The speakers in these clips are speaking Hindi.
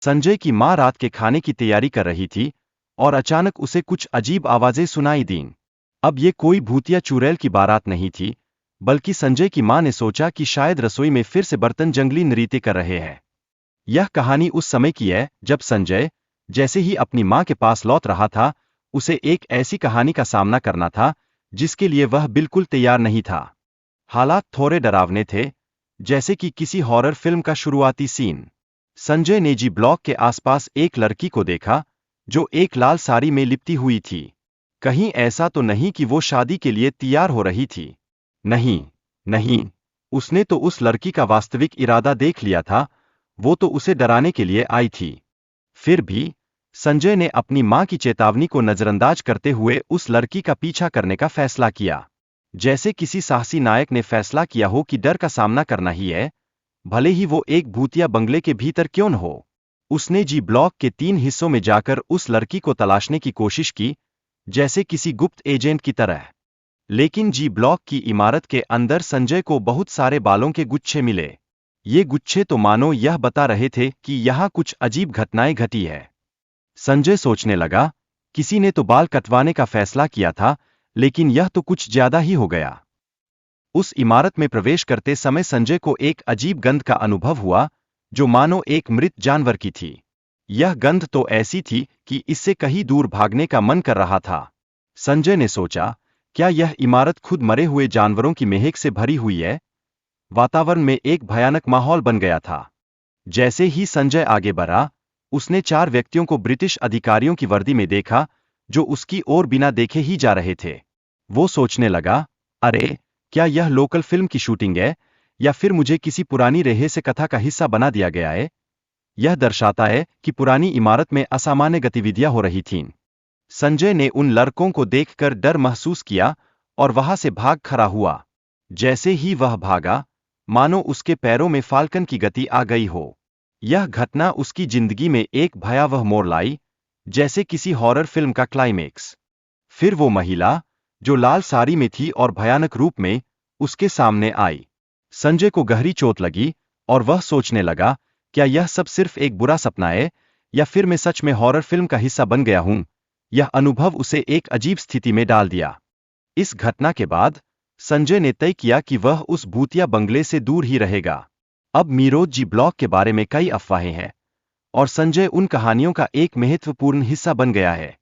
संजय की माँ रात के खाने की तैयारी कर रही थी और अचानक उसे कुछ अजीब आवाजें सुनाई दीं। अब ये कोई भूतिया चुड़ैल की बारात नहीं थी, बल्कि संजय की माँ ने सोचा कि शायद रसोई में फिर से बर्तन जंगली नृत्य कर रहे हैं। यह कहानी उस समय की है जब संजय, जैसे ही अपनी माँ के पास लौट रहा था, उसे एक ऐसी कहानी का सामना करना था जिसके लिए वह बिल्कुल तैयार नहीं था। हालात थोड़े डरावने थे, जैसे कि किसी हॉरर फिल्म का शुरुआती सीन। संजय ने जी ब्लॉक के आसपास एक लड़की को देखा, जो एक लाल साड़ी में लिपटी हुई थी। कहीं ऐसा तो नहीं कि वो शादी के लिए तैयार हो रही थी? नहीं, नहीं, उसने तो उस लड़की का वास्तविक इरादा देख लिया था, वो तो उसे डराने के लिए आई थी। फिर भी संजय ने अपनी माँ की चेतावनी को नजरअंदाज करते हुए उस लड़की का पीछा करने का फैसला किया। जैसे किसी साहसी नायक ने फैसला किया हो कि डर का सामना करना ही है, भले ही वो एक भूतिया बंगले के भीतर क्यों न हो। उसने जी ब्लॉक के 3 हिस्सों में जाकर उस लड़की को तलाशने की कोशिश की, जैसे किसी गुप्त एजेंट की तरह। लेकिन जी ब्लॉक की इमारत के अंदर संजय को बहुत सारे बालों के गुच्छे मिले। ये गुच्छे तो मानो यह बता रहे थे कि यहाँ कुछ अजीब घटनाएं घटी है। संजय सोचने लगा, किसी ने तो बाल कटवाने का फैसला किया था, लेकिन यह तो कुछ ज्यादा ही हो गया। उस इमारत में प्रवेश करते समय संजय को एक अजीब गंध का अनुभव हुआ, जो मानो एक मृत जानवर की थी। यह गंध तो ऐसी थी कि इससे कहीं दूर भागने का मन कर रहा था। संजय ने सोचा, क्या यह इमारत खुद मरे हुए जानवरों की महक से भरी हुई है? वातावरण में एक भयानक माहौल बन गया था। जैसे ही संजय आगे बढ़ा, उसने 4 व्यक्तियों को ब्रिटिश अधिकारियों की वर्दी में देखा, जो उसकी ओर बिना देखे ही जा रहे थे। वो सोचने लगा, अरे, क्या यह लोकल फिल्म की शूटिंग है, या फिर मुझे किसी पुरानी रहस्य कथा का हिस्सा बना दिया गया है? यह दर्शाता है कि पुरानी इमारत में असामान्य गतिविधियां हो रही थीं। संजय ने उन लड़कों को देखकर डर महसूस किया और वहां से भाग खड़ा हुआ। जैसे ही वह भागा, मानो उसके पैरों में फाल्कन की गति आ गई हो। यह घटना उसकी जिंदगी में एक भयावह मोड़ लाई, जैसे किसी हॉरर फिल्म का क्लाइमेक्स। फिर वो महिला, जो लाल साड़ी में थी और भयानक रूप में, उसके सामने आई। संजय को गहरी चोट लगी और वह सोचने लगा, क्या यह सब सिर्फ एक बुरा सपना है, या फिर मैं सच में हॉरर फिल्म का हिस्सा बन गया हूं? यह अनुभव उसे एक अजीब स्थिति में डाल दिया। इस घटना के बाद संजय ने तय किया कि वह उस भूतिया बंगले से दूर ही रहेगा। अब मीरोज जी ब्लॉक के बारे में कई अफवाहें हैं, और संजय उन कहानियों का एक महत्वपूर्ण हिस्सा बन गया है।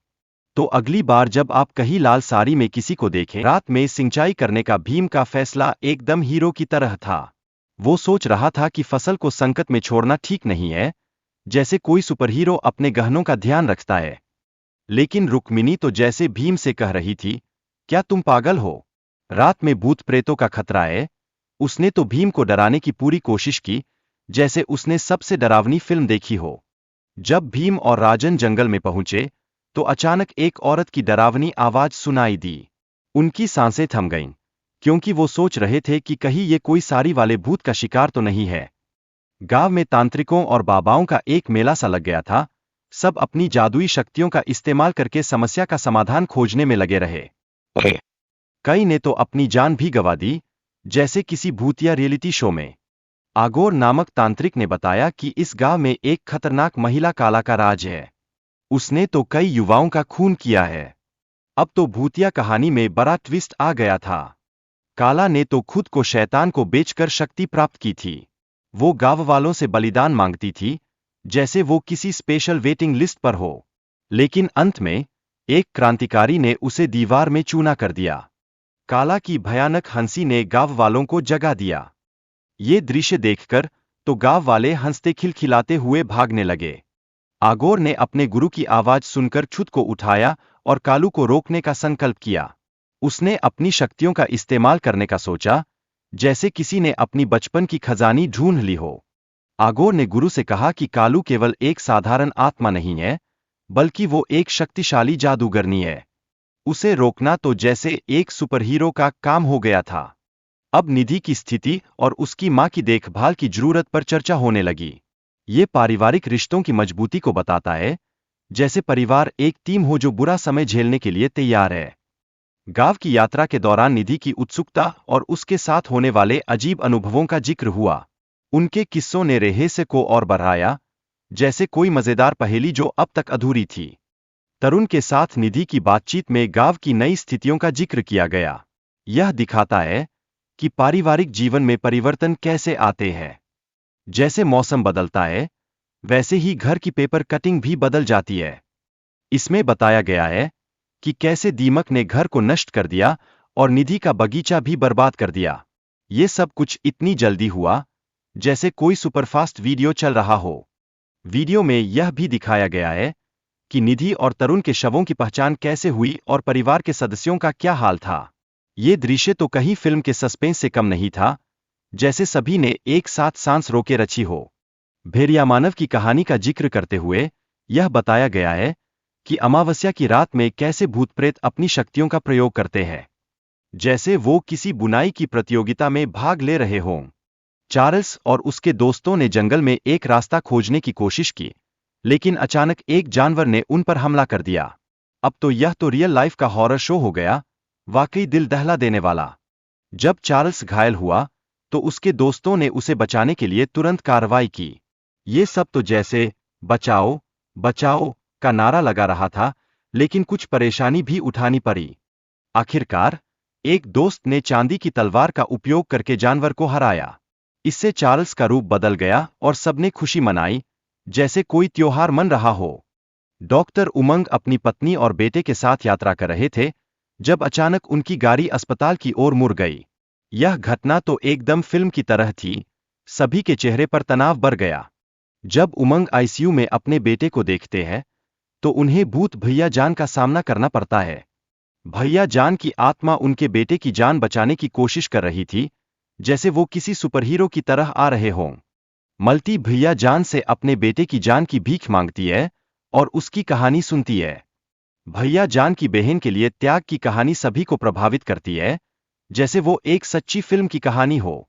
तो अगली बार जब आप कहीं लाल साड़ी में किसी को देखें, रात में सिंचाई करने का भीम का फैसला एकदम हीरो की तरह था। वो सोच रहा था कि फसल को संकट में छोड़ना ठीक नहीं है, जैसे कोई सुपरहीरो अपने गहनों का ध्यान रखता है। लेकिन रुक्मिणी तो जैसे भीम से कह रही थी, क्या तुम पागल हो? रात में भूत प्रेतों का खतरा है। उसने तो भीम को डराने की पूरी कोशिश की, जैसे उसने सबसे डरावनी फिल्म देखी हो। जब भीम और राजन जंगल में पहुंचे, तो अचानक एक औरत की डरावनी आवाज सुनाई दी। उनकी सांसें थम गईं, क्योंकि वो सोच रहे थे कि कहीं ये कोई साड़ी वाले भूत का शिकार तो नहीं है। गांव में तांत्रिकों और बाबाओं का एक मेला सा लग गया था। सब अपनी जादुई शक्तियों का इस्तेमाल करके समस्या का समाधान खोजने में लगे रहे। कई ने तो अपनी जान भी गंवा दी, जैसे किसी भूतिया रियलिटी शो में। आगोर नामक तांत्रिक ने बताया कि इस गांव में एक खतरनाक महिला काला का राज है। उसने तो कई युवाओं का खून किया है। अब तो भूतिया कहानी में बड़ा ट्विस्ट आ गया था। काला ने तो खुद को शैतान को बेचकर शक्ति प्राप्त की थी। वो गांव वालों से बलिदान मांगती थी, जैसे वो किसी स्पेशल वेटिंग लिस्ट पर हो। लेकिन अंत में एक क्रांतिकारी ने उसे दीवार में चूना कर दिया। काला की भयानक हंसी ने गांव वालों को जगा दिया। ये दृश्य देखकर तो गांव वाले हंसते खिलखिलाते हुए भागने लगे। आगोर ने अपने गुरु की आवाज सुनकर छुत को उठाया और कालू को रोकने का संकल्प किया। उसने अपनी शक्तियों का इस्तेमाल करने का सोचा, जैसे किसी ने अपनी बचपन की खजानी ढूंढ ली हो। आगोर ने गुरु से कहा कि कालू केवल एक साधारण आत्मा नहीं है, बल्कि वो एक शक्तिशाली जादूगरनी है। उसे रोकना तो जैसे एक सुपरहीरो का काम हो गया था। अब निधि की स्थिति और उसकी मां की देखभाल की जरूरत पर चर्चा होने लगी। ये पारिवारिक रिश्तों की मजबूती को बताता है, जैसे परिवार एक टीम हो जो बुरा समय झेलने के लिए तैयार है। गांव की यात्रा के दौरान निधि की उत्सुकता और उसके साथ होने वाले अजीब अनुभवों का जिक्र हुआ। उनके किस्सों ने रहस्य को और बढ़ाया, जैसे कोई मजेदार पहेली जो अब तक अधूरी थी। तरुण के साथ निधि की बातचीत में गांव की नई स्थितियों का जिक्र किया गया। यह दिखाता है कि पारिवारिक जीवन में परिवर्तन कैसे आते हैं। जैसे मौसम बदलता है, वैसे ही घर की पेपर कटिंग भी बदल जाती है। इसमें बताया गया है कि कैसे दीमक ने घर को नष्ट कर दिया और निधि का बगीचा भी बर्बाद कर दिया। ये सब कुछ इतनी जल्दी हुआ जैसे कोई सुपरफास्ट वीडियो चल रहा हो। वीडियो में यह भी दिखाया गया है कि निधि और तरुण के शवों की पहचान कैसे हुई और परिवार के सदस्यों का क्या हाल था। ये दृश्य तो कहीं फिल्म के सस्पेंस से कम नहीं था, जैसे सभी ने एक साथ सांस रोके रची हो। भेड़िया मानव की कहानी का जिक्र करते हुए यह बताया गया है कि अमावस्या की रात में कैसे भूत प्रेत अपनी शक्तियों का प्रयोग करते हैं, जैसे वो किसी बुनाई की प्रतियोगिता में भाग ले रहे हों। चार्ल्स और उसके दोस्तों ने जंगल में एक रास्ता खोजने की कोशिश की, लेकिन अचानक एक जानवर ने उन पर हमला कर दिया। अब तो यह तो रियल लाइफ का हॉरर शो हो गया, वाकई दिल दहला देने वाला। जब चार्ल्स घायल हुआ तो उसके दोस्तों ने उसे बचाने के लिए तुरंत कार्रवाई की। ये सब तो जैसे बचाओ बचाओ का नारा लगा रहा था, लेकिन कुछ परेशानी भी उठानी पड़ी। आखिरकार एक दोस्त ने चांदी की तलवार का उपयोग करके जानवर को हराया। इससे चार्ल्स का रूप बदल गया और सबने खुशी मनाई, जैसे कोई त्योहार मन रहा हो। डॉक्टर उमंग अपनी पत्नी और बेटे के साथ यात्रा कर रहे थे जब अचानक उनकी गाड़ी अस्पताल की ओर मुड़ गई। यह घटना तो एकदम फिल्म की तरह थी, सभी के चेहरे पर तनाव बढ़ गया। जब उमंग आईसीयू में अपने बेटे को देखते हैं तो उन्हें भूत भैया जान का सामना करना पड़ता है। भैया जान की आत्मा उनके बेटे की जान बचाने की कोशिश कर रही थी, जैसे वो किसी सुपरहीरो की तरह आ रहे हों। मल्टी भैया जान से अपने बेटे की जान की भीख मांगती है और उसकी कहानी सुनती है। भैया जान की बहन के लिए त्याग की कहानी सभी को प्रभावित करती है, जैसे वो एक सच्ची फिल्म की कहानी हो।